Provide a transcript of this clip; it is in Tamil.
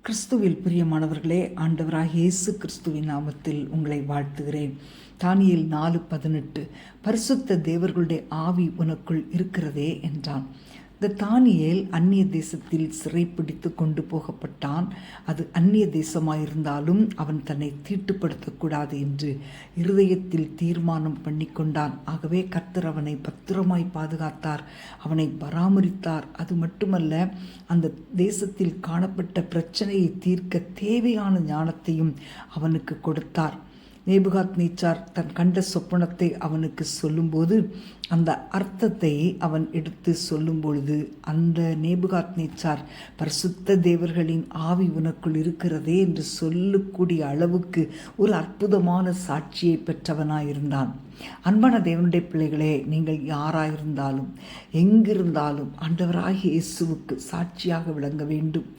கிறிஸ்துவில் பிரியமானவர்களே, ஆண்டவராகிய இயேசு கிறிஸ்துவின் நாமத்தில் உங்களை வாழ்த்துகிறேன். தானியேல் 4:18 பரிசுத்த தேவர்களுடைய ஆவி உனக்குள் இருக்கிறதே என்றான். இந்த தானியேல் அந்நிய தேசத்தில் சிறைப்பிடித்து கொண்டு போகப்பட்டான். அது அந்நிய தேசமாயிருந்தாலும் அவன் தன்னை தீட்டுப்படுத்தக்கூடாது என்று இருதயத்தில் தீர்மானம் பண்ணி கொண்டான். ஆகவே கர்த்தர் அவனை பத்திரமாய் பாதுகாத்தார், அவனை பராமரித்தார். அது மட்டுமல்ல, அந்த தேசத்தில் காணப்பட்ட பிரச்சனையை தீர்க்க தேவையான ஞானத்தையும் அவனுக்கு கொடுத்தார். நேபுகாத்நேச்சார் தன் கண்ட சொப்பனத்தை அவனுக்கு சொல்லும்போது, அந்த அர்த்தத்தை அவன் எடுத்து சொல்லும் பொழுது, அந்த நேபுகாத்நேச்சார் பரிசுத்த தேவர்களின் ஆவி உனக்குள் இருக்கிறதே என்று சொல்லக்கூடிய அளவுக்கு ஒரு அற்புதமான சாட்சியை பெற்றவனாயிருந்தான். அன்பான தேவனுடைய பிள்ளைகளே, நீங்கள் யாராயிருந்தாலும் எங்கிருந்தாலும் ஆண்டவராகிய இயேசுவுக்கு சாட்சியாக விளங்க வேண்டும்.